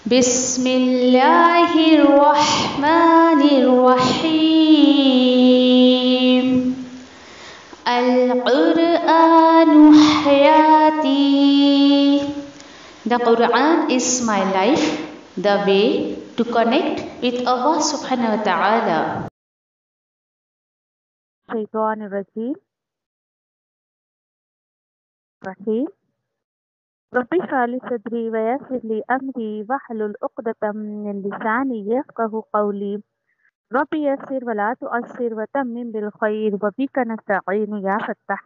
بسم الله الرحمن الرحيم. القرآن حياتي. The Quran is my life, the way to connect with Allah subhanahu wa ta'ala. الشيطان الرجيم رحيم رب اشرح لي صدري ويسر لي أمري واحلل عقدة من لساني يفقهوا قولي رب يسر ولا تؤثر وتمم بالخير وبك نستعين يا فتاح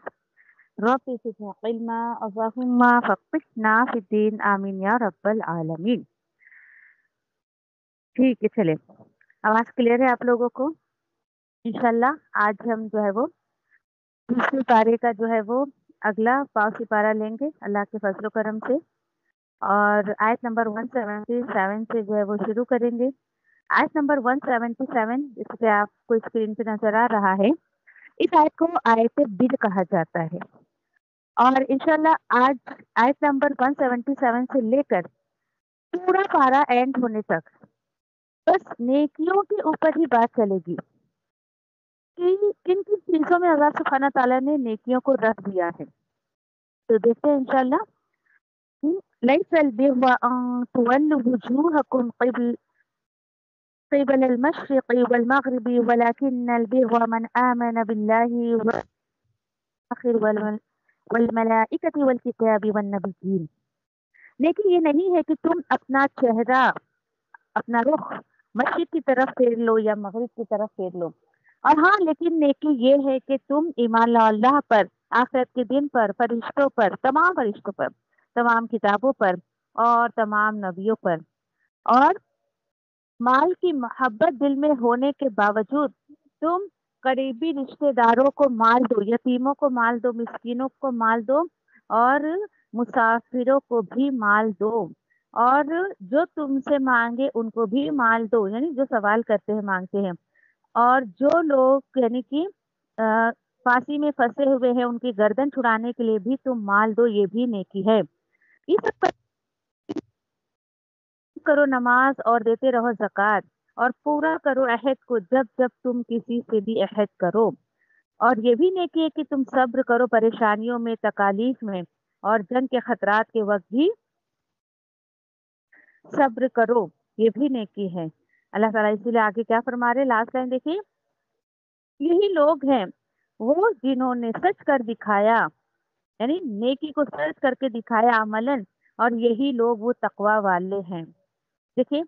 رب زدنا علما اللهم فقهنا في الدين آمين یا رب العالمین. ٹھیک ہے، چلے آواز کلیئر ہے آپ لوگوں کو؟ انشاءاللہ آج ہم جو ہے وہ دوسرے پارے کا جو ہے وہ اگلا پاؤ سپارہ لیں گے اللہ کے فضل و کرم سے، اور آیت نمبر 177 سے جو ہے وہ شروع کریں گے. آیت نمبر 177 اس پہ آپ کو اسکرین پہ نظر آ رہا ہے. اس آیت کو آیت بل کہا جاتا ہے، اور انشاءاللہ آج آیت نمبر 177 سے لے کر پورا پارا اینڈ ہونے تک بس نیکیوں کے اوپر ہی بات چلے گی کہ کن کن چیزوں میں اللہ سبحانہ تعالیٰ نے نیکیوں کو رکھ دیا ہے. تو دیکھتے ہیں انشاءاللہ. ليس البر أن تولوا وجوهكم قبل المشرق والمغرب ولكن البر من آمن بالله والآخر والملائكة والكتاب والنبيين. لیکن یہ نہیں ہے کہ تم اپنا چہرہ، اپنا رخ مشرق کی طرف پھیر لو یا مغرب کی طرف پھیر لو. اور ہاں، لیکن نیکی یہ ہے کہ تم ایمان لاؤ اللہ پر، آخرت کے دن پر، فرشتوں پر، تمام فرشتوں پر، تمام کتابوں پر اور تمام نبیوں پر، اور مال کی محبت دل میں ہونے کے باوجود تم قریبی رشتہ داروں کو مال دو، یتیموں کو مال دو، مسکینوں کو مال دو، اور مسافروں کو بھی مال دو، اور جو تم سے مانگے ان کو بھی مال دو، یعنی جو سوال کرتے ہیں مانگتے ہیں، اور جو لوگ یعنی کہ پھانسی میں پھنسے ہوئے ہیں ان کی گردن چھڑانے کے لیے بھی تم مال دو، یہ بھی نیکی ہے. یہ سب کرو نماز اور دیتے رہو زکوٰۃ، اور پورا کرو عہد کو جب جب تم کسی سے بھی عہد کرو، اور یہ بھی نیکی ہے کہ تم صبر کرو پریشانیوں میں، تکالیف میں، اور جنگ کے خطرات کے وقت بھی صبر کرو، یہ بھی نیکی ہے. اللہ تعالیٰ اسی لیے آگے کیا فرما رہے، لاسٹ لائن دیکھیے، یہی لوگ ہیں وہ جنہوں نے سچ کر دکھایا، یعنی نیکی کو سچ کر کے دکھایا عملاً، اور یہی لوگ وہ تقوی والے ہیں. دیکھیے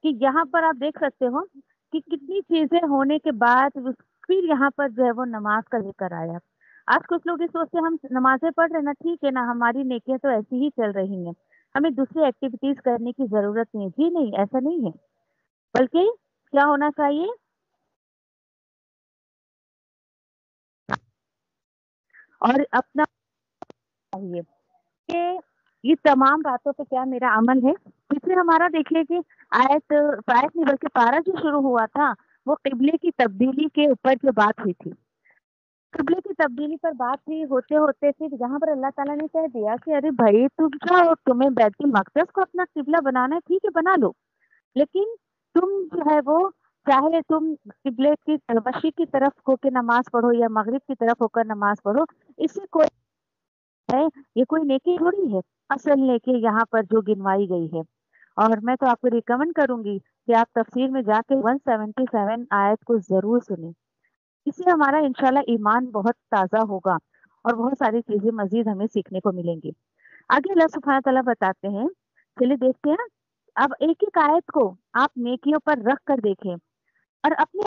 کہ یہاں پر آپ دیکھ سکتے ہو کہ کتنی چیزیں ہونے کے بعد پھر یہاں پر جو ہے وہ نماز کا ذکر آیا. آج کچھ لوگ یہ سوچتے ہیں ہم نمازیں پڑھ رہے ہیں نا، ٹھیک ہے نا، ہماری نیکیاں تو ایسی ہی چل رہی ہیں، ہمیں دوسری ایکٹیویٹیز کرنے کی ضرورت نہیں. جی نہیں، ایسا نہیں ہے، بلکہ کیا ہونا چاہیے، اور اپنا چاہیے کہ یہ تمام باتوں پہ کیا میرا عمل ہے. پچھلے ہمارا دیکھیے کہ آیت نہیں بلکہ پارا جو شروع ہوا تھا وہ قبلے کی تبدیلی کے اوپر جو بات ہوئی تھی. قبلے کی تبدیلی پر بات ہوئی، ہوتے ہوتے پھر یہاں پر اللہ تعالیٰ نے کہہ دیا کہ ارے بھائی تم جاؤ، تمہیں بیت المقدس کو اپنا قبلہ بنانا ہے، ٹھیک ہے بنا لو، لیکن تم جو ہے وہ چاہے تم قبلے کی مشرق کی طرف ہو کے نماز پڑھو یا مغرب کی طرف ہو کر نماز پڑھو، اس سے کوئی ہے، یہ کوئی نیکی تھوڑی ہے. اصل نیکی یہاں پر جو گنوائی گئی ہے، اور میں تو آپ کو ریکمنڈ کروں گی کہ آپ تفسیر میں جا کے 177 آیت کو ضرور سنیں. اس سے ہمارا انشاءاللہ ایمان بہت تازہ ہوگا اور بہت ساری چیزیں مزید ہمیں سیکھنے کو ملیں گی. آگے اللہ سبحانہ تعالیٰ بتاتے ہیں، چلیے دیکھتے ہیں. اب ایک ایک آیت کو آپ نیکیوں پر رکھ کر دیکھیں، اور اپنے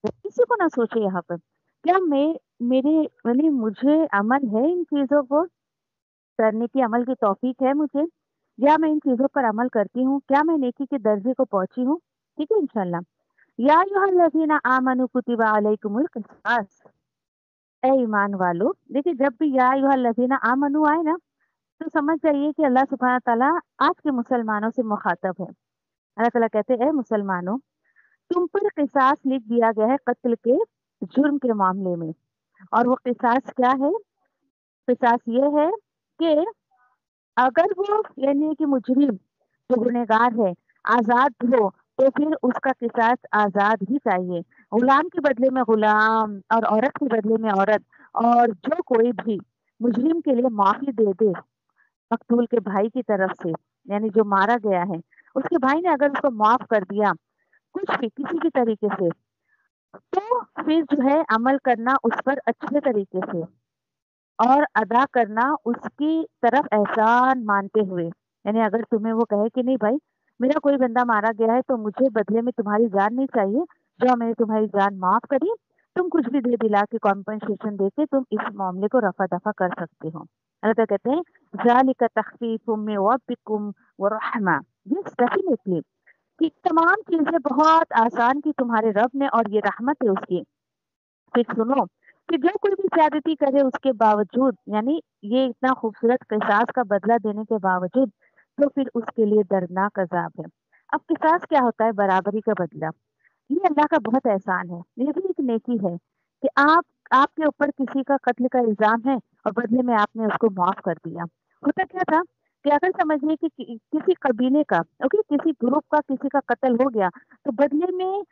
کسی کو نہ سوچے یہاں پر کیا یعنی مجھے عمل ہے ان چیزوں کو کرنے کی، عمل کی توفیق ہے مجھے، یا میں ان چیزوں پر عمل کرتی ہوں، کیا میں نیکی کے درجے کو پہنچی ہوں. ٹھیک ہے انشاءاللہ. یا ایھا الذین آمنوا کتب علیکم القصاص، اے ایمان والو. دیکھیے جب بھی یا ایھا الذین آمنوا آئے نا تو سمجھ جائیے کہ اللہ سبحانہ تعالیٰ آج کے مسلمانوں سے مخاطب ہے. اللہ تعالیٰ کہتے ہیں اے مسلمانوں، تم پر قصاص لکھ دیا گیا ہے قتل کے جرم کے معاملے میں. اور وہ قصاص کیا ہے؟ قصاص یہ ہے کہ اگر وہ یعنی کہ مجرم जो गुनहगार है आजाद हो तो फिर उसका किसास आजाद ही चाहिए। गुलाम के बदले में गुलाम और औरत के बदले में औरत। और जो कोई भी मुजरिम के लिए माफी दे दे मकतूल के भाई की तरफ से, यानी जो मारा गया है उसके भाई ने अगर उसको माफ कर दिया कुछ भी किसी भी तरीके से, तो फिर जो है अमल करना उस पर अच्छे तरीके से और अदा करना उसकी तरफ एहसान मानते हुए। यानी अगर तुम्हें वो कहे कि नहीं भाई मेरा कोई बंदा मारा गया है तो मुझे बदले में तुम्हारी जान नहीं चाहिए, जो मैंने तुम्हारी जान माफ करी, तुम कुछ भी दे दिला के कॉम्पनसेशन दे के तुम इस मामले को रफा दफा कर सकते हो। अल्लाह ताला कहते हैं ज़ालिका तख़फ़ीफ़ुम मिन रब्बिकुम व रहमा, यस डेफिनेटली कि तमाम चीजें बहुत आसान की तुम्हारे रब ने और ये रहमत है उसकी। फिर सुनो कि जो कोई भी ज्यादती करे उसके बावजूद, यानी ये इतना खूबसूरत किसास का बदला देने के बावजूद, तो फिर उसके लिए दर्दनाक अजाब है। अब किसास क्या होता है? बराबरी का बदला। ये अल्लाह का बहुत एहसान है, ये भी एक नेकी है कि आपके ऊपर किसी का कत्ल का इल्जाम है और बदले में आपने उसको माफ कर दिया। होता क्या था कि अगर समझिए कि किसी कबीले का, ओके, किसी ग्रुप का किसी का कत्ल हो गया, तो बदले में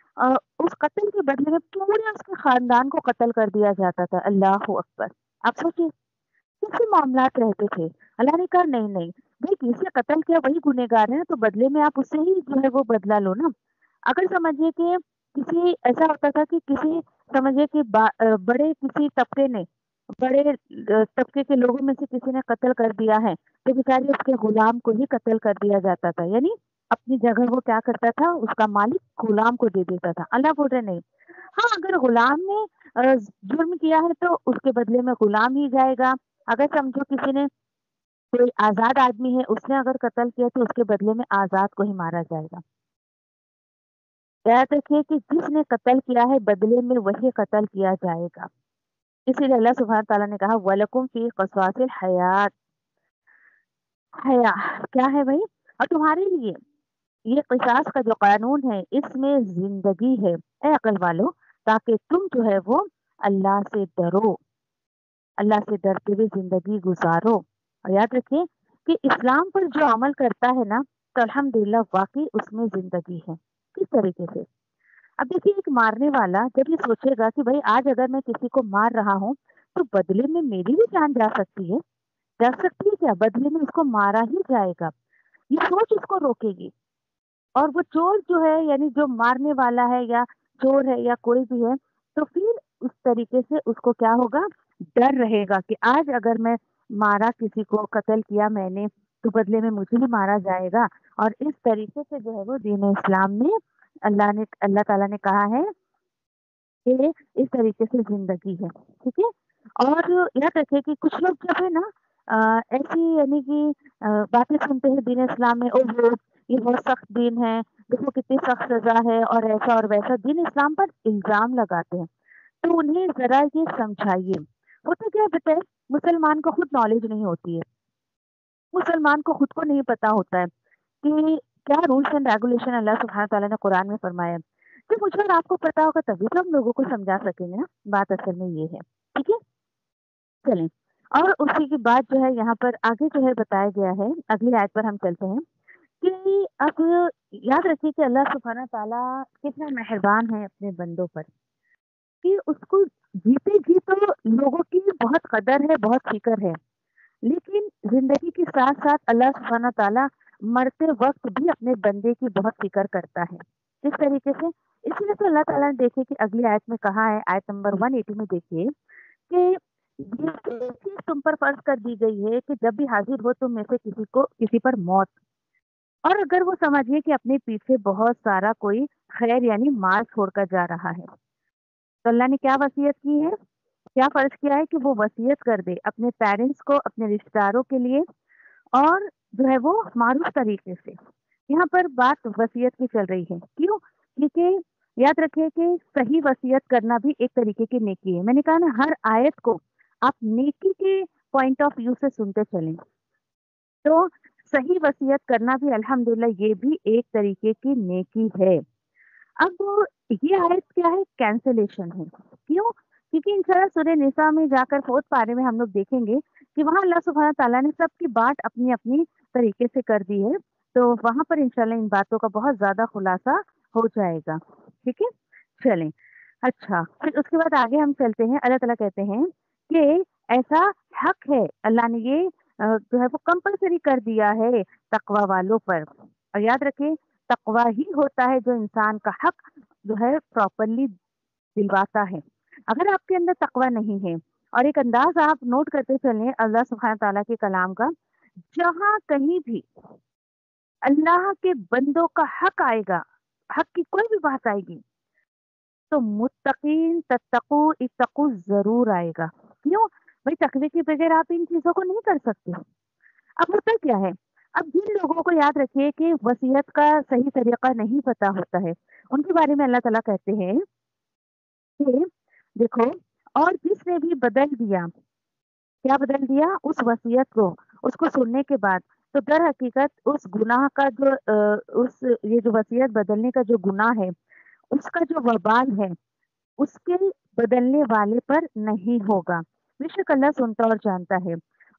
उस कत्ल के बदले में पूरे उसके खानदान को कत्ल कर दिया जाता था। अल्लाह अकबर। आप सोचिए कैसे मामलात रहते थे। अल्लाह ने कहा नहीं नहीं भाई, किसी कत्ल किया वही गुनहगार है ना, तो बदले में आप उससे ही जो है वो बदला लो ना। अगर समझिए कि किसी ऐसा होता था कि किसी समझिए कि बड़े किसी तबके ने, बड़े तबके के लोगों में से किसी ने कत्ल कर दिया है, तो बेचारे उसके गुलाम को ही कत्ल कर दिया जाता था। यानी अपनी जगह वो क्या करता था, उसका मालिक गुलाम को दे देता था। अल्लाह बोल रहे नहीं, हाँ अगर गुलाम ने जुर्म किया है तो उसके बदले में गुलाम ही जाएगा। अगर समझो किसी ने, कोई आजाद आदमी है उसने अगर कत्ल किया तो उसके बदले में आजाद को ही मारा जाएगा। याद रखिए कि जिसने कत्ल किया है बदले में वही कत्ल किया जाएगा। इसीलिए अल्लाह सुब्हान तआला ने कहा वलकुम फी क़सासिल हयात, हया क्या है भाई, और तुम्हारे लिए ये किसास का जो कानून है इसमें जिंदगी है ए अकल वालों, ताकि तुम जो है वो अल्लाह से डरो, अल्लाह से डरते हुए जिंदगी गुजारो। और याद रखिए कि इस्लाम पर जो अमल करता है ना, तो अल्हम्दुलिल्लाह वाकई उसमें जिंदगी है। किस तरीके से? अब देखिए एक मारने वाला जब ये सोचेगा कि भाई आज अगर मैं किसी को मार रहा हूँ तो बदले में मेरी भी जान जा सकती है, जा सकती है क्या, बदले में उसको मारा ही जाएगा, ये सोच उसको रोकेगी। और वो चोर जो है, यानी जो मारने वाला है या चोर है या कोई भी है, तो फिर उस तरीके से उसको क्या होगा, डर रहेगा कि आज अगर मैं मारा, किसी को कत्ल किया मैंने, तो बदले में मुझे भी मारा जाएगा। और इस तरीके से जो है वो दीन इस्लाम में अल्लाह ताला ने कहा है कि इस तरीके से जिंदगी है। ठीक है। और याद रखिए कि कुछ लोग जब है ना ऐसी यानी कि बातें सुनते हैं दीन इस्लाम में, ओहो ये बहुत सख्त दीन है, देखो कितनी सख्त सजा है और ऐसा और वैसा दीन इस्लाम पर इल्जाम लगाते हैं, तो उन्हें जरा ये समझाइए। होता क्या है बताए, मुसलमान को खुद नॉलेज नहीं होती है, मुसलमान को खुद को नहीं पता होता है कि क्या रूल्स एंड रेगुलेशन अल्लाह सुब्हानहू तआला ने कुरान में फरमाया है। तो मुझे और आपको पता होगा तभी तो हम लोगों को समझा सकेंगे ना, बात असल में ये है। ठीक है, चलें। और उसी के बाद जो है यहाँ पर आगे जो है बताया गया है, अगली आयत पर हम चलते हैं कि अब याद रखिए कि अल्लाह सुब्हानहू तआला कितना मेहरबान है अपने बंदों पर, कि उसको जीते जी तो लोगों की बहुत कदर है, बहुत फिक्र है, लेकिन जिंदगी के साथ साथ अल्लाह सुब्हानहू तआला मरते वक्त भी अपने बंदे की बहुत फिक्र करता है। किस तरीके से? इसलिए तो अल्लाह ताला ने देखिए कि अगली आयत में कहा है, आयत नंबर 180 में देखिए कि ये चीज तुम पर फर्ज कर दी गई है कि जब भी हाजिर हो तुम में से किसी पर मौत, और अगर वो समझिए कि अपने पीछे बहुत सारा कोई खैर यानी माल छोड़कर जा रहा है, तो अल्लाह ने क्या वसीयत की है, क्या फर्ज किया है कि वो वसीयत कर दे अपने पेरेंट्स को, अपने रिश्तेदारों के लिए, और जो है वो मारूफ तरीके से। यहाँ पर बात वसीयत की चल रही है, क्यों? क्योंकि याद रखिए कि सही वसीयत करना भी एक तरीके की नेकी है। मैंने कहा ना, हर आयत को आप नेकी के पॉइंट ऑफ व्यू से सुनते चलें, तो सही वसीयत करना भी अल्हम्दुलिल्लाह ये भी एक तरीके की नेकी है। अब ये आयत क्या है, कैंसलेशन है। क्यों? क्योंकि इंशाल्लाह सूरह निसा में जाकर 4th पारे में हम लोग देखेंगे कि वहां अल्लाह सुब्हानहू तआला ने सबकी बात अपनी अपनी तरीके से कर दी है। تو وہاں پر انشاءاللہ ان باتوں کا بہت زیادہ خلاصہ ہو جائے گا. ٹھیک ہے، چلیں. اچھا، پھر اس کے بعد آگے ہم چلتے ہیں. اللہ تعالیٰ کہتے ہیں کہ ایسا حق ہے، اللہ نے یہ جو ہے وہ کمپلسری کر دیا ہے تقوی والوں پر. اور یاد رکھیں، تقوی ہی ہوتا ہے جو انسان کا حق جو ہے پراپرلی دلواتا ہے. اگر آپ کے اندر تقوی نہیں ہے، اور ایک انداز آپ نوٹ کرتے چلیں اللہ سبحانہ تعالیٰ کے کلام کا، جہاں کہیں بھی اللہ کے بندوں کا حق آئے گا، حق کی کوئی بھی بات آئے گی، تو متقین تتقو اتقو ضرور آئے گا. کیوں بھائی؟ تقوی کے بغیر آپ ان چیزوں کو نہیں کر سکتے. اب ہوتا کیا ہے، اب جن لوگوں کو یاد رکھیے کہ وصیت کا صحیح طریقہ نہیں پتا ہوتا ہے، ان کے بارے میں اللہ تعالیٰ کہتے ہیں کہ دیکھو، اور جس نے بھی بدل دیا، کیا بدل دیا؟ اس وصیت کو، اس کو سننے کے بعد، تو در حقیقت اس گناہ کا جو اس یہ جو وصیت بدلنے کا جو گناہ ہے، اس کا جو وبال ہے، اس کے بدلنے والے پر نہیں ہوگا. بے شک اللہ سنتا اور جانتا ہے.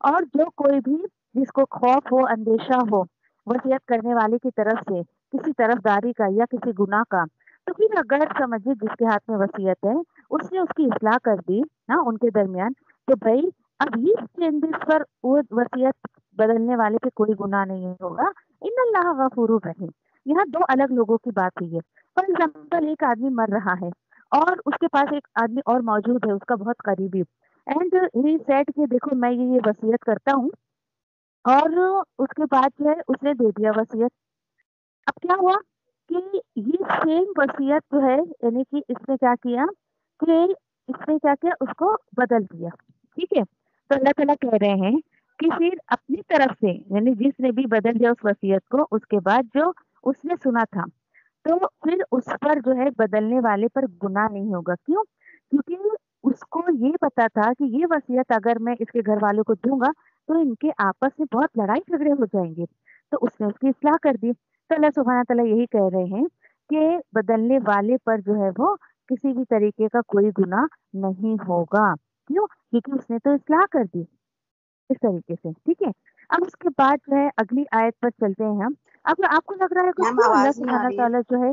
اور جو کوئی بھی جس کو خوف ہو، اندیشہ ہو وصیت کرنے والے کی طرف سے کسی طرف داری کا یا کسی گناہ کا، تو پھر اگر سمجھے جس کے ہاتھ میں وصیت ہے اس نے اس کی اصلاح کر دی نا ان کے درمیان، تو بھائی اب یہ چینجز پر وہ وصیت بدلنے والے پہ کوئی گناہ نہیں ہوگا. ان اللہ غفور رحیم. یہاں دو الگ لوگوں کی بات ہوئی ہے. فار ایگزامپل، ایک آدمی مر رہا ہے اور اس کے پاس ایک آدمی اور موجود ہے، اس کا بہت قریبی، اینڈ ہی سیڈ کہ دیکھو میں یہ وصیت کرتا ہوں، اور اس کے بعد جو ہے اس نے دے دیا وصیت. اب کیا ہوا کہ یہ سیم وصیت جو ہے، یعنی کہ اس نے کیا کیا کہ اس نے کیا کیا، اس کو بدل دیا. ٹھیک ہے، تو اللہ تعالیٰ کہہ رہے ہیں کہ پھر اپنی طرف سے، یعنی جس نے بھی بدل دیا اس وصیت کو، اس کے بعد جو اس نے سنا تھا، تو پھر اس پر جو ہے بدلنے والے پر گناہ نہیں ہوگا. کیوں؟ کیونکہ اس کو یہ پتا تھا کہ یہ وصیت اگر میں اس کے گھر والوں کو دوں گا تو ان کے آپس میں بہت لڑائی جھگڑے ہو جائیں گے، تو اس نے اس کی اصلاح کر دی. تو اللہ سبحانہ تعالیٰ یہی کہہ رہے ہیں کہ بدلنے والے پر جو ہے وہ کسی بھی طریقے کا کوئی گناہ نہیں ہوگا. کیوں؟ کیونکہ اس نے تو اصلاح کر دی اس طریقے سے. ٹھیک ہے، اب اس کے بعد جو ہے اگلی آیت پر چلتے ہیں ہم. اب آپ کو لگ رہا ہے کہ میم کیوں اللہ آواز نہیں آ سبحانہ رہی ہے. تعالیٰ جو ہے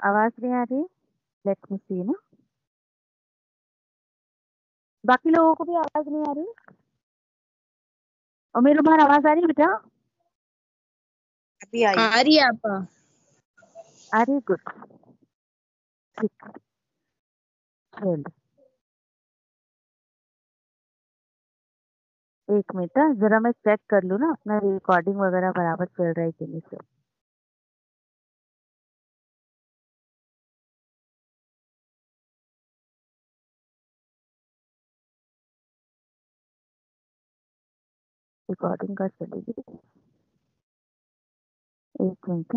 آواز نہیں آ رہی؟ لیٹ می سی نا، باقی لوگوں کو بھی آواز نہیں آ رہی؟ اور میرے باہر آواز آ رہی ہے بیٹا؟ ابھی آئی. آ رہی ہے آپ؟ آ رہی؟ گڈ. ٹھیک، چل ایک منٹ ذرا میں چیک کر لوں نا اپنا ریکارڈنگ وغیرہ برابر چل رہا ہے کہ نہیں. سے ریکارڈنگ کا چلے گی، ایک منٹ.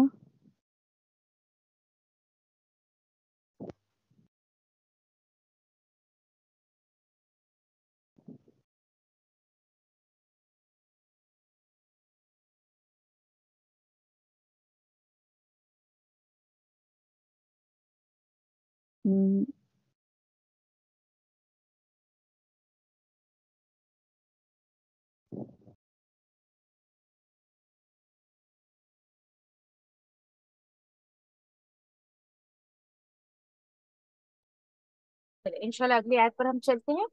انشاءاللہ اگلی آیت پر ہم چلتے ہیں.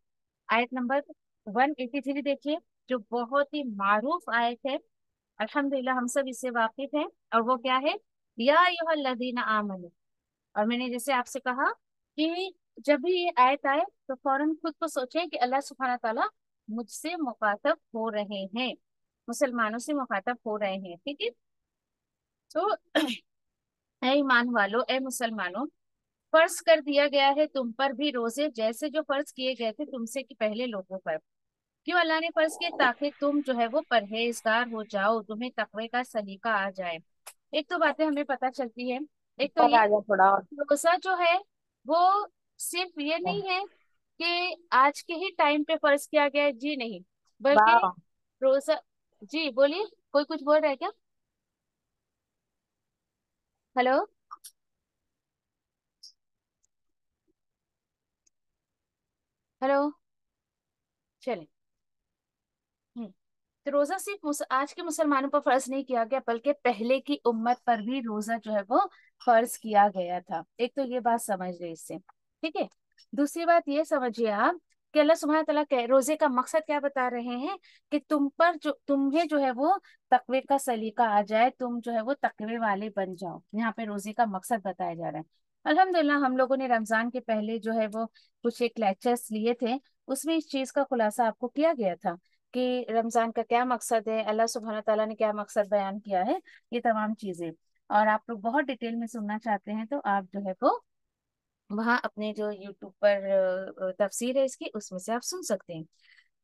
آیت نمبر 183 دیکھیے، جو بہت ہی معروف آیت ہے. الحمدللہ ہم سب اس سے واقف ہیں. اور وہ کیا ہے؟ یا ایھا الذین آمنوا. اور میں نے جیسے آپ سے کہا کہ جب بھی یہ آیت آئے تو فوراً خود کو سوچیں کہ اللہ سبحانہ تعالیٰ مجھ سے مخاطب ہو رہے ہیں، مسلمانوں سے مخاطب ہو رہے ہیں. ٹھیک ہے، تو اے ایمان والو، اے مسلمانوں، فرض کر دیا گیا ہے تم پر بھی روزے جیسے جو فرض کیے گئے تھے تم سے کہ پہلے لوگوں پر. کیوں اللہ نے فرض کیے؟ تاکہ تم جو ہے وہ پرہیزگار ہو جاؤ، تمہیں تقوی کا سلیقہ آ جائے. ایک تو باتیں ہمیں پتہ چلتی ہے. ایک تو اوپر یہ آ جا تھوڑا اور. روزہ جو ہے وہ صرف یہ نہیں ہے کہ آج کے ہی ٹائم پہ فرض کیا گیا ہے، جی نہیں، بلکہ واہ. روزہ، جی بولیے، کوئی کچھ بول رہا ہے کیا؟ ہلو، ہلو، چلیں. तो रोजा सिर्फ आज के मुसलमानों पर फर्ज नहीं किया गया, बल्कि पहले की उम्मत पर भी रोजा जो है वो फर्ज किया गया था। एक तो ये बात समझ रहे इससे, ठीक है। दूसरी बात ये समझिए आप कि अल्लाह सुब्हानहू तआला रोजे का मकसद क्या बता रहे हैं, कि तुम पर जो तुम्हें जो है वो तकवे का सलीका आ जाए, तुम जो है वो तकवे वाले बन जाओ। यहाँ पे रोजे का मकसद बताया जा रहा है। अल्हम्दुलिल्लाह हम लोगों ने रमजान के पहले जो है वो कुछ एक लेक्चर्स लिए थे, उसमें इस चीज का खुलासा आपको किया गया था कि रमजान का क्या मकसद है, अल्लाह सुब्हानहू तआला ने क्या मकसद बयान किया है, ये तमाम चीजें। और आप लोग बहुत डिटेल में सुनना चाहते हैं तो आप जो है वो वहाँ अपने जो यूट्यूब पर तफसीर है इसकी, उसमें से आप सुन सकते हैं।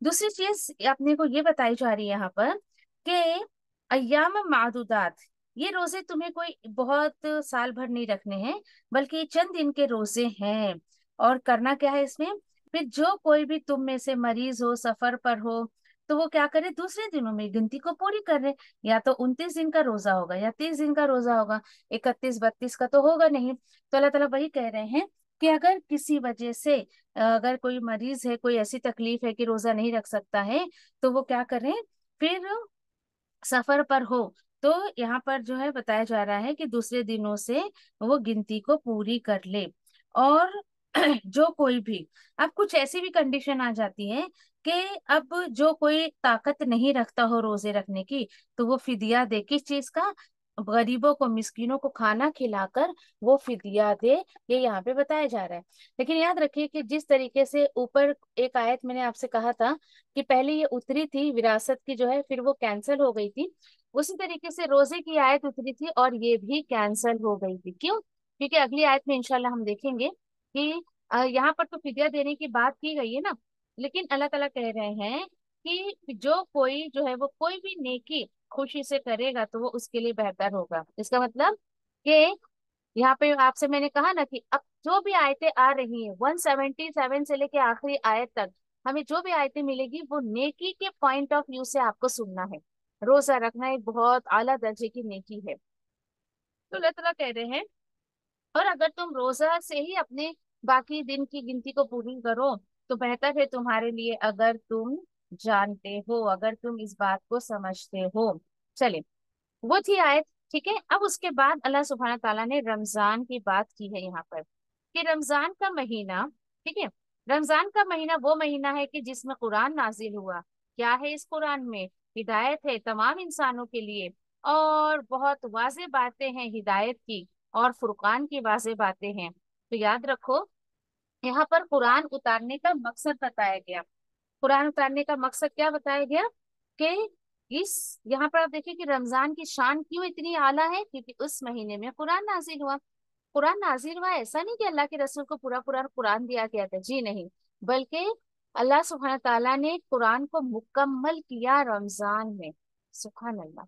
दूसरी चीज अपने को ये बताई जा रही है यहाँ पर कि अय्याम मादूदात, ये रोजे तुम्हें कोई बहुत साल भर नहीं रखने हैं, बल्कि ये चंद दिन के रोजे हैं। और करना क्या है इसमें, फिर जो कोई भी तुम में से मरीज हो, सफर पर हो, तो वो क्या करे, दूसरे दिनों में गिनती को पूरी कर ले। या तो 29 दिन का रोजा होगा या 30 दिन का रोजा होगा, 31 32 का तो होगा नहीं। तो अल्लाह ताला वही कह रहे हैं कि अगर किसी वजह से अगर कोई मरीज है, कोई ऐसी तकलीफ है कि रोजा नहीं रख सकता है, तो वो क्या करें, फिर सफर पर हो तो यहाँ पर जो है बताया जा रहा है कि दूसरे दिनों से वो गिनती को पूरी कर ले। और जो कोई भी, अब कुछ ऐसी भी कंडीशन आ जाती है कि अब जो कोई ताकत नहीं रखता हो रोजे रखने की, तो वो फिदिया दे। किस चीज का, गरीबों को, मिस्किनों को खाना खिलाकर वो फिदिया दे, ये यहाँ पे बताया जा रहा है। लेकिन याद रखिए कि जिस तरीके से ऊपर एक आयत मैंने आपसे कहा था कि पहले ये उतरी थी विरासत की जो है, फिर वो कैंसिल हो गई थी, उसी तरीके से रोजे की आयत उतरी थी और ये भी कैंसिल हो गई थी। क्यों? क्योंकि अगली आयत में इंशाल्लाह हम देखेंगे कि यहाँ पर तो फिदिया देने की बात की गई है ना, लेकिन अल्लाह ताला कह रहे हैं कि जो कोई जो है वो कोई भी नेकी खुशी से करेगा तो वो उसके लिए बेहतर होगा। इसका मतलब कि यहाँ पे आपसे मैंने कहा ना कि अब जो भी आयतें आ रही हैं 177 से लेके आखिरी आयत तक, हमें जो भी आयतें मिलेगी वो नेकी के पॉइंट ऑफ व्यू से आपको सुनना है। रोजा रखना एक बहुत आला दर्जे की नेकी है। तो अल्लाह ताला कह रहे हैं, और अगर तुम रोजा से ही अपने बाकी दिन की गिनती को पूरी करो तो बेहतर है तुम्हारे लिए, अगर तुम जानते हो, अगर तुम इस बात को समझते हो। चले, वो थी आयत, ठीक है। अब उसके बाद अल्लाह सुब्हानहू ताला ने रमजान की बात की है यहाँ पर कि रमजान का महीना, ठीक है, रमजान का महीना वो महीना है कि जिसमें कुरान नाजिल हुआ। क्या है इस कुरान में? हिदायत है तमाम इंसानों के लिए, और बहुत वाज़ेह बातें हैं हिदायत की, और फुरकान की वाज़ेह बातें हैं। तो याद रखो, यहाँ पर कुरान उतारने का मकसद बताया गया। कुरान उतारने का मकसद क्या बताया गया कि इस यहाँ पर आप देखिए कि रमजान की शान क्यों इतनी आला है, क्योंकि उस महीने में कुरान नाजिल हुआ। कुरान नाजिल हुआ, ऐसा नहीं कि अल्लाह के रसूल को पूरा पूरा कुरान दिया गया था, जी नहीं, बल्कि अल्लाह सुब्हान ताला ने कुरान को मुकम्मल किया रमजान में। सुभान अल्लाह।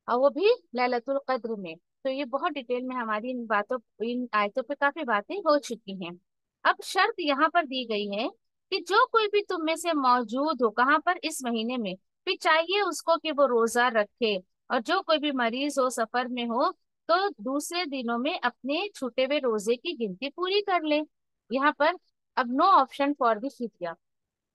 और वो भी लैलतुल कद्र में। तो ये बहुत डिटेल में हमारी इन बातों, इन आयतों पे काफी बातें हो चुकी हैं। अब शर्त यहाँ पर दी गई है कि जो कोई भी तुम में से मौजूद हो, कहाँ पर, इस महीने में, फिर चाहिए उसको कि वो रोजा रखे। और जो कोई भी मरीज हो, सफर में हो, तो दूसरे दिनों में अपने छूटे हुए रोजे की गिनती पूरी कर ले। यहाँ पर अब नो ऑप्शन फॉर द फिदिया।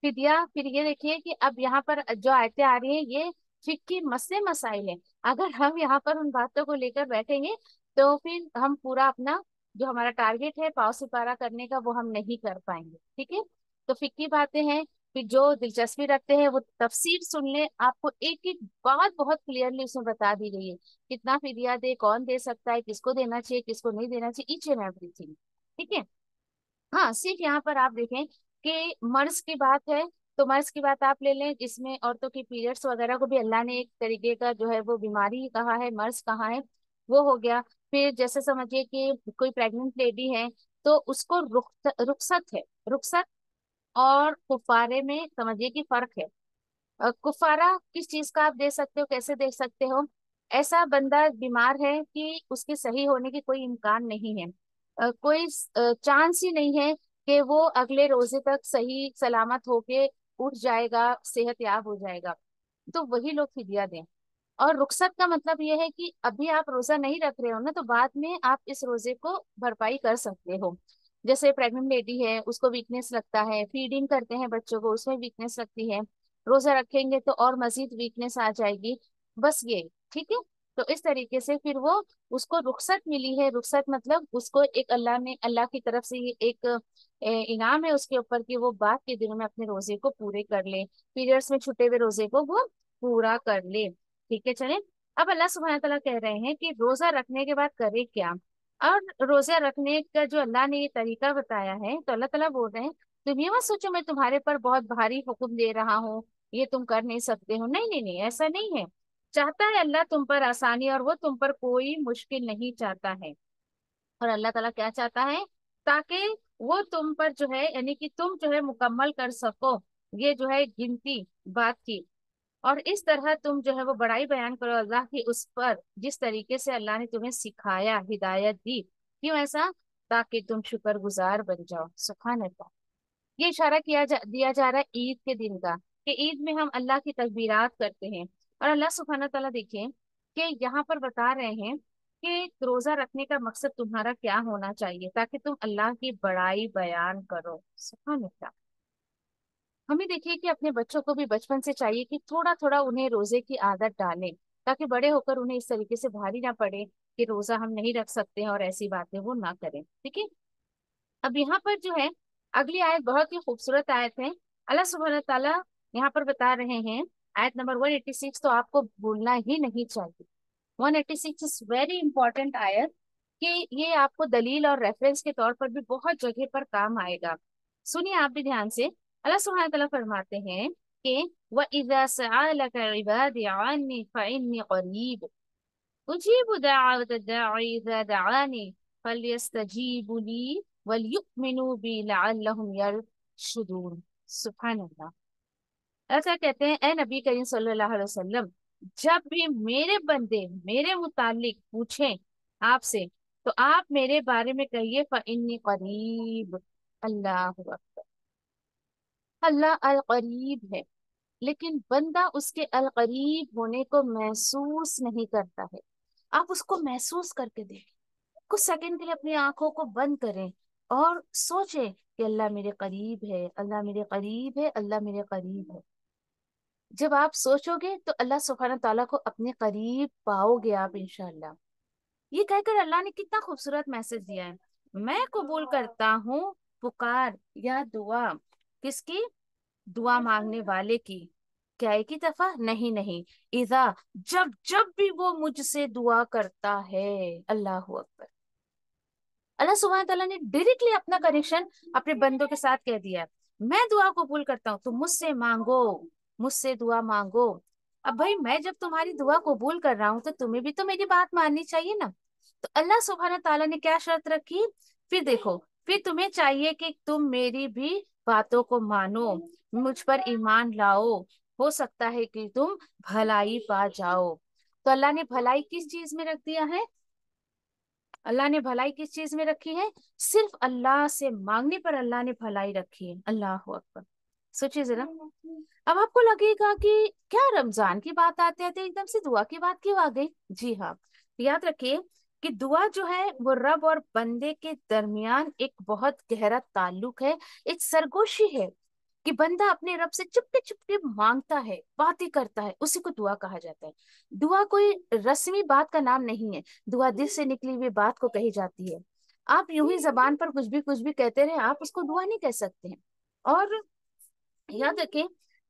फिदिया, फिर ये देखिए कि अब यहाँ पर जो आयतें आ रही हैं ये फिक्की मसले मसाइल हैं। अगर हम यहाँ पर उन बातों को लेकर बैठेंगे तो फिर हम पूरा अपना जो हमारा टारगेट है पाव सिपारा करने का, वो हम नहीं कर पाएंगे, ठीक है। तो फिक्की बातें हैं, फिर जो दिलचस्पी रखते हैं वो तफसीर सुन ले, आपको एक एक बात बहुत क्लियरली उसमें बता दी गई है। कितना फिदिया दे, कौन दे सकता है, किसको देना चाहिए, किसको नहीं देना चाहिए, ईच एंड एवरीथिंग, ठीक है। हाँ, सिर्फ यहाँ पर आप देखें कि मर्ज की बात है, तो मर्ज की बात आप ले लें, इसमें औरतों की पीरियड्स वगैरह को भी अल्लाह ने एक तरीके का जो है वो बीमारी कहा है, मर्ज कहा है, वो हो गया। फिर जैसे समझिए कि कोई प्रेग्नेंट लेडी है तो उसको रुखसत है। रुखसत और कुफारे में समझिए कि फर्क है। कुफारा किस चीज का आप दे सकते हो, कैसे दे सकते हो? ऐसा बंदा बीमार है कि उसके सही होने की कोई इम्कान नहीं है, कोई चांस ही नहीं है कि वो अगले रोजे तक सही सलामत होके उठ जाएगा, सेहत याब हो जाएगा, तो वही लोग फिदिया दें। और रुखसत का मतलब ये है कि अभी आप रोजा नहीं रख रहे हो ना, तो बाद में आप इस रोजे को भरपाई कर सकते हो। जैसे प्रेग्नेंट लेडी है, उसको वीकनेस लगता है, फीडिंग करते हैं बच्चों को, उसमें वीकनेस लगती है, रोजा रखेंगे तो और मजीद वीकनेस आ जाएगी, बस ये। ठीक है, तो इस तरीके से फिर वो, उसको रुखसत मिली है। रुखसत मतलब उसको एक अल्लाह ने, अल्लाह की तरफ से ये एक इनाम है उसके ऊपर कि वो बाद के दिनों में अपने रोजे को पूरे कर ले, पीरियड्स में छूटे हुए रोजे को वो पूरा कर ले। ठीक है, चले। अब अल्लाह सुब्हानहू तआला कह रहे हैं कि रोजा रखने के बाद करे क्या। और रोजा रखने का जो अल्लाह ने ये तरीका बताया है, तो अल्लाह ताला बोल रहे हैं तुम ये मत सोचो मैं तुम्हारे पर बहुत भारी हुक्म दे रहा हूँ, ये तुम कर नहीं सकते हो। नहीं नहीं नहीं, ऐसा नहीं है। चाहता है अल्लाह तुम पर आसानी, और वो तुम पर कोई मुश्किल नहीं चाहता है। और अल्लाह ताला क्या चाहता है, ताकि वो तुम पर जो है, यानी कि तुम जो है मुकम्मल कर सको ये जो है गिनती बात की। और इस तरह तुम जो है वो बड़ाई बयान करो अल्लाह की उस पर, जिस तरीके से अल्लाह ने तुम्हें सिखाया, हिदायत दी। क्यों ऐसा, ताकि तुम शुक्रगुजार बन जाओ। सुभान अल्लाह। ये इशारा दिया जा रहा है ईद के दिन का, कि ईद में हम अल्लाह की तकबीरात करते हैं। और अल्लाह सुब्हानहू तआला देखिए कि यहाँ पर बता रहे हैं कि रोजा रखने का मकसद तुम्हारा क्या होना चाहिए, ताकि तुम अल्लाह की बड़ाई बयान करो। सुभान अल्लाह। हमें देखिए कि अपने बच्चों को भी बचपन से चाहिए कि थोड़ा थोड़ा उन्हें रोजे की आदत डालें, ताकि बड़े होकर उन्हें इस तरीके से भारी ना पड़े कि रोजा हम नहीं रख सकते हैं, और ऐसी बातें वो ना करें। ठीक है। अब यहाँ पर जो है अगली आयत बहुत ही खूबसूरत आयत है। अल्लाह सुब्हानहू तआला यहाँ पर बता रहे हैं, आयत नंबर 186 तो आपको भूलना ही नहीं चाहिए। 186 इज वेरी इंपॉर्टेंट आयत, कि ये आपको दलील और रेफरेंस के तौर पर भी बहुत जगह पर काम आएगा। सुनिए आप भी ध्यान से। अल्लाह सुब्हानहू तआला फरमाते हैं कि व इज़ा सअलक इबादी अन्नी फइन्नी करीब उजीबु दाअवत दाई इज़ा दआनी फलयस्तजीबु ली वलयुमिनु बी लअल्लहुम यरशुदून। सुभान अल्लाह। ऐसा कहते हैं, ए नबी करीम सल्लल्लाहु अलैहि वसल्लम, जब भी मेरे बंदे मेरे मुतालिक पूछें आपसे, तो आप मेरे बारे में कहिए फ़इन्नी करीब। अल्लाह अकबर। अल्लाह अल करीब है, लेकिन बंदा उसके अल करीब होने को महसूस नहीं करता है। आप उसको महसूस करके देखें, कुछ सेकंड के लिए अपनी आंखों को बंद करें और सोचें कि अल्लाह मेरे करीब है, अल्लाह मेरे करीब है, अल्लाह मेरे करीब है। जब आप सोचोगे तो अल्लाह सुब्हानहू तआला को अपने करीब पाओगे आप इंशाअल्लाह। ये कहकर अल्लाह ने कितना खूबसूरत मैसेज दिया है, मैं कबूल करता हूँ पुकार या दुआ किसकी, दुआ मांगने वाले की। क्या एक ही दफा, नहीं नहीं, इजा, जब जब भी वो मुझसे दुआ करता है। अल्लाह अकबर। अल्लाह सुब्हानहू तआला ने डायरेक्टली अपना कनेक्शन अपने बंदों के साथ कह दिया है। मैं दुआ कबूल करता हूँ, तुम मुझसे मांगो, मुझसे दुआ मांगो। अब भाई मैं जब तुम्हारी दुआ कबूल कर रहा हूँ तो तुम्हें भी तो मेरी बात माननी चाहिए ना। तो अल्लाह सुब्हानहू तआला ने क्या शर्त रखी, फिर देखो, फिर तुम्हें चाहिए कि तुम मेरी भी बातों को मानो, मुझ पर ईमान लाओ, हो सकता है कि तुम भलाई पा जाओ। तो अल्लाह ने भलाई किस चीज में रख दिया है, अल्लाह ने भलाई किस चीज में रखी है, सिर्फ अल्लाह से मांगने पर अल्लाह ने भलाई रखी है। अल्लाह अकबर। सोचिए जरा। अब आपको लगेगा कि क्या रमजान की बात आते आते एकदम से दुआ की बात क्यों आ गई। जी हाँ, याद रखिए कि दुआ जो है वो रब और बंदे के दरमियान एक बहुत गहरा ताल्लुक है, एक सरगोशी है, कि बंदा अपने रब से चुपके चुपके मांगता है, बातें करता है, उसी को दुआ कहा जाता है। दुआ कोई रस्मी बात का नाम नहीं है, दुआ दिल से निकली हुई बात को कही जाती है। आप यूं ही जबान पर कुछ भी कहते रहे, आप उसको दुआ नहीं कह सकते हैं। और याद रखें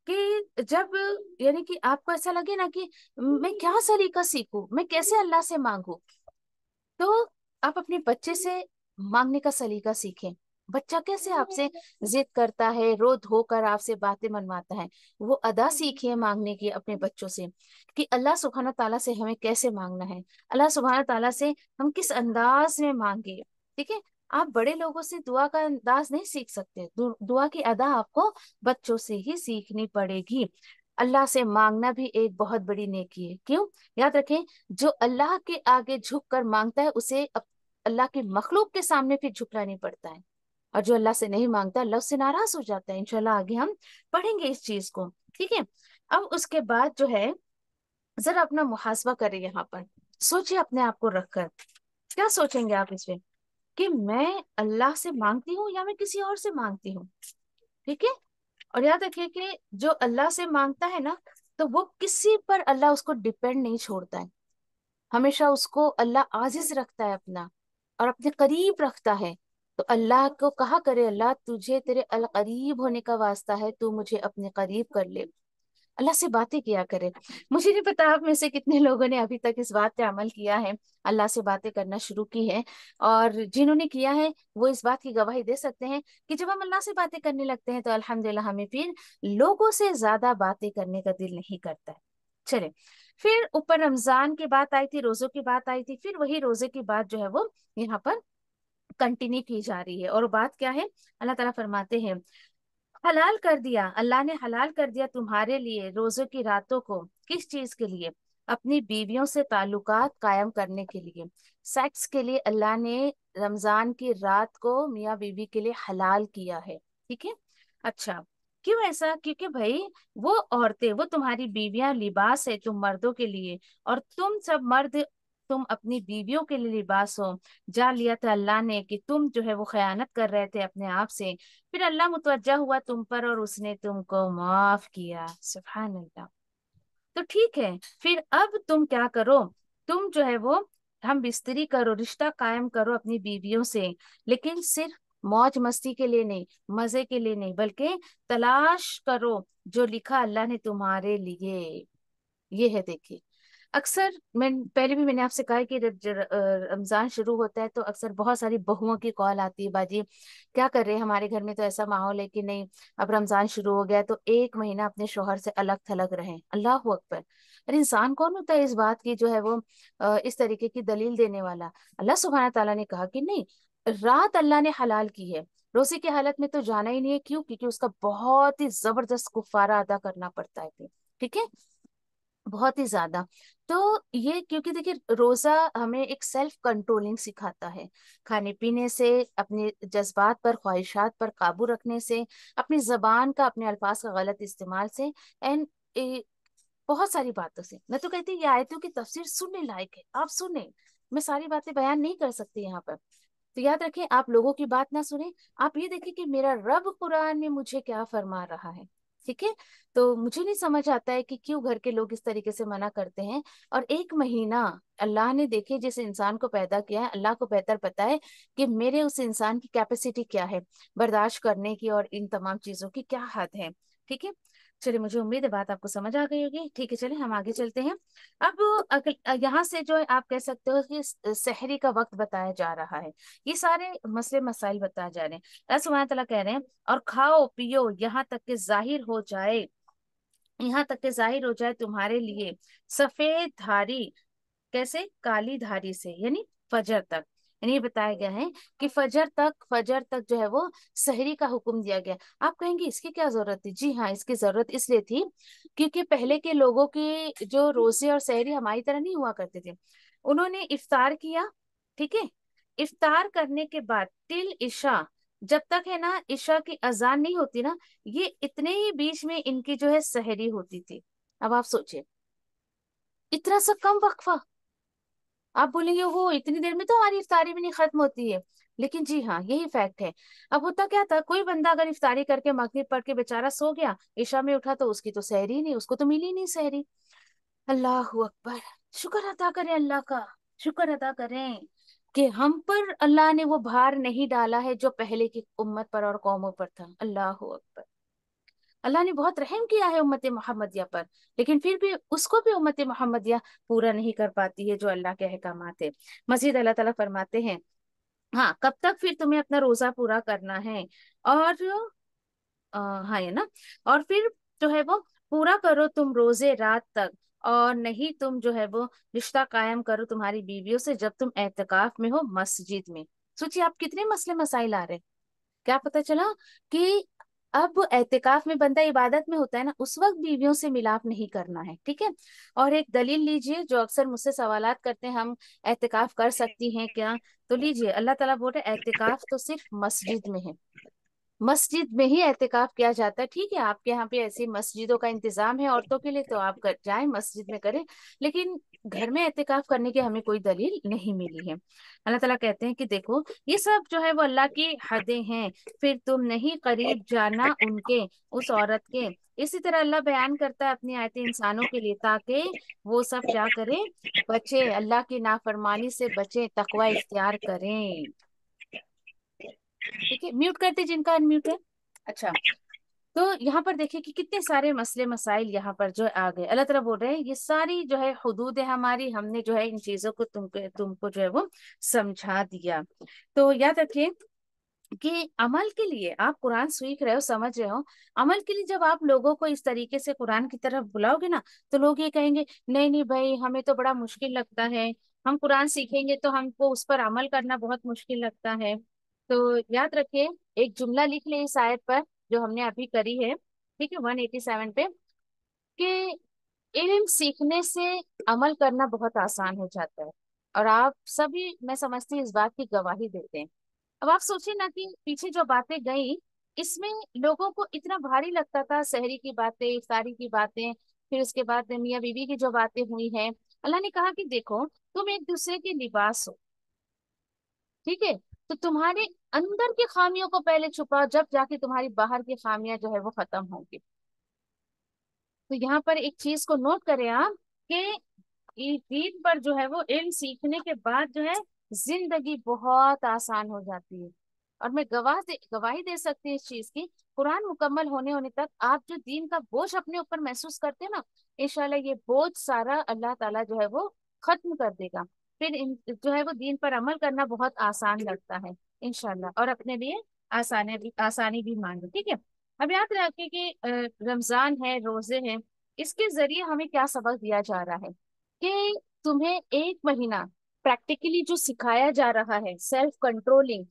कि जब, यानी कि आपको ऐसा लगे ना कि मैं क्या सलीका सीखूं, मैं कैसे अल्लाह से मांगू, तो आप अपने बच्चे से मांगने का सलीका सीखें। बच्चा कैसे आपसे जिद करता है, रो धोकर आपसे बातें मनवाता है, वो अदा सीखिए मांगने की अपने बच्चों से, कि अल्लाह सुब्हानहू तआला से हमें कैसे मांगना है, अल्लाह सुब्हानहू तआला से हम किस अंदाज में मांगे। ठीक है। आप बड़े लोगों से दुआ का अंदाज नहीं सीख सकते, दुआ की अदा आपको बच्चों से ही सीखनी पड़ेगी। अल्लाह से मांगना भी एक बहुत बड़ी नेकी है। क्यों, याद रखें, जो अल्लाह के आगे झुक कर मांगता है उसे अल्लाह की मखलूक के सामने फिर झुकना नहीं पड़ता है। और जो अल्लाह से नहीं मांगता, अल्लाह उससे नाराज हो जाता है। इंशाल्लाह आगे हम पढ़ेंगे इस चीज को। ठीक है। अब उसके बाद जो है, जरा अपना मुहासबा करें यहाँ पर, सोचिए अपने आप को रखकर, क्या सोचेंगे आप इसमें, कि मैं अल्लाह से मांगती हूँ या मैं किसी और से मांगती हूँ। ठीक है। और याद रखिए कि जो अल्लाह से मांगता है ना, तो वो किसी पर अल्लाह उसको डिपेंड नहीं छोड़ता है। हमेशा उसको अल्लाह आजिज रखता है अपना, और अपने करीब रखता है। तो अल्लाह को कहा करे, अल्लाह तुझे तेरे अल करीब होने का वास्ता है, तू मुझे अपने करीब कर ले। अल्लाह से बातें किया करे। मुझे नहीं पता आप में से कितने लोगों ने अभी तक इस बात पे अमल किया है, अल्लाह से बातें करना शुरू की है। और जिन्होंने किया है वो इस बात की गवाही दे सकते हैं कि जब हम अल्लाह से बातें करने लगते हैं तो अल्हम्दुलिल्लाह हमें फिर लोगों से ज्यादा बातें करने का दिल नहीं करता है। चले, फिर ऊपर रमजान की बात आई थी, रोजों की बात आई थी, फिर वही रोजे की बात जो है वो यहाँ पर कंटिन्यू की जा रही है। और बात क्या है, अल्लाह ताला फरमाते हैं, हलाल कर दिया, अल्लाह ने हलाल कर दिया तुम्हारे लिए रोजों की रातों को। किस चीज के लिए? अपनी बीवियों से ताल्लुकात कायम करने के लिए, सेक्स के लिए अल्लाह ने रमजान की रात को मियाँ बीवी के लिए हलाल किया है। ठीक है। अच्छा, क्यों ऐसा? क्योंकि भाई वो औरतें, वो तुम्हारी बीवियां लिबास है तुम मर्दों के लिए, और तुम सब मर्द तुम अपनी बीवियों के लिए लिबास हो। जान लिया था अल्लाह ने कि तुम जो है वो खयानत कर रहे थे अपने आप से, फिर अल्लाह मुतवज्जा हुआ तुम पर और उसने तुमको माफ किया। सुभान अल्लाह। तो ठीक है, फिर अब तुम क्या करो, तुम जो है वो हम बिस्तरी करो, रिश्ता कायम करो अपनी बीवियों से, लेकिन सिर्फ मौज मस्ती के लिए नहीं, मजे के लिए नहीं, बल्कि तलाश करो जो लिखा अल्लाह ने तुम्हारे लिए। ये है, देखिए। अक्सर मैं पहले भी मैंने आपसे कहा है कि जब रमजान शुरू होता है तो अक्सर बहुत सारी बहुओं की कॉल आती है, बाजी क्या कर रहे हैं, हमारे घर में तो ऐसा माहौल है कि नहीं, अब रमजान शुरू हो गया है, तो एक महीना अपने शोहर से अलग थलग रहें। अल्लाह अकबर। अरे इंसान कौन होता है इस बात की जो है वो इस तरीके की दलील देने वाला? अल्लाह सुब्हाना ताला ने कहा कि नहीं, रात अल्लाह ने हलाल की है, रोजे की हालत में तो जाना ही नहीं है। क्यों? क्योंकि उसका बहुत ही जबरदस्त कुफारा अदा करना पड़ता है फिर। ठीक है, बहुत ही ज्यादा। तो ये क्योंकि देखिए रोजा हमें एक सेल्फ कंट्रोलिंग सिखाता है, खाने पीने से, अपने जज्बात पर, ख्वाहिशात पर काबू रखने से, अपनी जबान का, अपने अल्फाज का गलत इस्तेमाल से, एंड बहुत सारी बातों से। मैं तो कहती हूँ ये आयतों की तफसीर सुनने लायक है, आप सुने। मैं सारी बातें बयान नहीं कर सकती यहाँ पर, तो याद रखें आप लोगों की बात ना सुने, आप ये देखें कि मेरा रब कुरान में मुझे क्या फरमा रहा है। ठीक है। तो मुझे नहीं समझ आता है कि क्यों घर के लोग इस तरीके से मना करते हैं। और एक महीना अल्लाह ने, देखे जिस इंसान को पैदा किया है, अल्लाह को बेहतर पता है कि मेरे उस इंसान की कैपेसिटी क्या है, बर्दाश्त करने की, और इन तमाम चीजों की क्या हद है। ठीक है। चलिए, मुझे उम्मीद है बात आपको समझ आ गई होगी। ठीक है, चलिए हम आगे चलते हैं। अब यहाँ से जो है आप कह सकते हो कि सहरी का वक्त बताया जा रहा है, ये सारे मसले मसाइल बताए जा रहे हैं। अल्लाह सुब्हानहू तआला कह रहे हैं, और खाओ पियो यहाँ तक के जाहिर हो जाए तुम्हारे लिए सफेद धारी, कैसे? काली धारी से, यानी फजर तक। यानी ये बताया गया है कि फजर तक जो है वो सहरी का हुक्म दिया गया। आप कहेंगे इसकी क्या जरूरत थी? जी हाँ, इसकी जरूरत इसलिए थी क्योंकि पहले के लोगों की जो रोजे और सहरी हमारी तरह नहीं हुआ करते थे। उन्होंने इफ्तार किया, ठीक है, इफ्तार करने के बाद टिल इशा, जब तक है ना इशा की अजान नहीं होती ना, ये इतने ही बीच में इनकी जो है सहरी होती थी। अब आप सोचिए, इतना सा कम वक्फा। आप बोलेंगे हो इतनी देर में तो हमारी इफ्तारी भी नहीं खत्म होती है, लेकिन जी हाँ यही फैक्ट है। अब होता क्या था, कोई बंदा अगर इफ्तारी करके मगरिब पढ़ के बेचारा सो गया, ईशा में उठा तो उसकी तो सहरी नहीं, उसको तो मिली नहीं सहरी। अल्लाह अकबर। शुक्र अदा करें अल्लाह का, शुक्र अदा करें कि हम पर अल्लाह ने वो भार नहीं डाला है जो पहले की उम्मत पर और कौमों पर था। अल्लाह अकबर। अल्लाह ने बहुत रहम किया है उम्मत मोहम्मदिया पर, लेकिन फिर भी उसको भी उम्मत मोहम्मदिया पूरा नहीं कर पाती है जो अल्लाह के अहकामात है। मजीद अल्लाह ताला फरमाते हैं, हाँ कब तक फिर तुम्हें अपना रोजा पूरा करना है? और हाँ ये ना, और फिर जो है वो पूरा करो तुम रोजे रात तक, और नहीं तुम जो है वो रिश्ता कायम करो तुम्हारी बीवियों से जब तुम एतकाफ में हो मस्जिद में। सोचिए आप कितने मसले मसाइल आ रहे हैं। क्या पता चला कि अब एहतिकाफ में बंदा इबादत में होता है ना, उस वक्त बीवियों से मिलाप नहीं करना है। ठीक है। और एक दलील लीजिए, जो अक्सर मुझसे सवालात करते हैं, हम एहतिकाफ कर सकती हैं क्या? तो लीजिए, अल्लाह ताला बोल रहे हैं एहतिकाफ तो सिर्फ मस्जिद में है, मस्जिद में ही एहतिकाफ किया जाता है। ठीक है, आपके यहाँ पे ऐसी मस्जिदों का इंतजाम है औरतों के लिए तो आप जाएं मस्जिद में करें, लेकिन घर में एहतिकाफ करने की हमें कोई दलील नहीं मिली है। अल्लाह ताला कहते हैं कि देखो ये सब जो है वो अल्लाह की हदें हैं, फिर तुम नहीं करीब जाना उनके, उस औरत के। इसी तरह अल्लाह बयान करता है अपनी आयतें इंसानों के लिए, ताकि वो सब क्या करें, बचे, अल्लाह की नाफरमानी से बचे, तकवा इख्तियार करें। ठीक है, म्यूट कर दे जिनका अनम्यूट है। अच्छा, तो यहाँ पर देखिए कि कितने सारे मसले मसाइल यहाँ पर जो आ गए। अल्लाह ताला बोल रहे हैं ये सारी जो है हुदूद है हमारी, हमने जो है इन चीजों को तुमको जो है वो समझा दिया। तो याद रखिए कि अमल के लिए आप कुरान सीख रहे हो, समझ रहे हो, अमल के लिए जब आप लोगों को इस तरीके से कुरान की तरफ बुलाओगे ना, तो लोग ये कहेंगे नहीं नहीं भाई हमें तो बड़ा मुश्किल लगता है, हम कुरान सीखेंगे तो हमको उस पर अमल करना बहुत मुश्किल लगता है। तो याद रखिए, एक जुमला लिख ले इस आयत पर जो हमने अभी करी है, ठीक है, 187 पे, कि इल्म सीखने से अमल करना बहुत आसान हो जाता है। और आप सभी मैं समझती हूँ इस बात की गवाही देते हैं। अब आप सोचिए ना कि पीछे जो बातें गई, इसमें लोगों को इतना भारी लगता था, सहरी की बातें, इफ्तारी की बातें, फिर उसके बाद मियाँ बीवी की जो बातें हुई हैं। अल्लाह ने कहा कि देखो तुम एक दूसरे के लिबास हो, ठीक है, तो तुम्हारे अंदर की खामियों को पहले छुपाओ, जब जाके तुम्हारी बाहर की खामियां जो है वो खत्म होंगी। तो यहाँ पर एक चीज को नोट करें आप कि दीन पर जो है वो इल्म सीखने के बाद जो है जिंदगी बहुत आसान हो जाती है। और मैं गवाही दे सकती हूँ इस चीज की, कुरान मुकम्मल होने होने तक आप जो दीन का बोझ अपने ऊपर महसूस करते हैं ना, इंशाल्लाह ये बोझ सारा अल्लाह ताला जो है वो खत्म कर देगा। फिर जो है वो दीन पर अमल करना बहुत आसान लगता है इंशाल्लाह, और अपने लिए आसानी भी मांगे। ठीक है, अब याद रखिए कि रमजान है, रोजे हैं, इसके जरिए हमें क्या सबक दिया जा रहा है कि तुम्हें एक महीना प्रैक्टिकली जो सिखाया जा रहा है सेल्फ कंट्रोलिंग,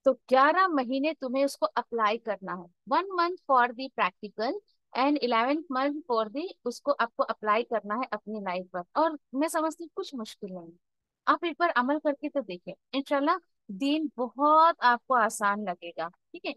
तो 11 महीने तुम्हें उसको अप्लाई करना है। 1 month for the practical and 11th month for the उसको आपको अप्लाई करना है अपनी लाइफ पर। और मैं समझती हूँ कुछ मुश्किल नहीं, आप एक बार अमल करके तो देखें, इंशाल्लाह दीन बहुत आपको आसान लगेगा। ठीक है।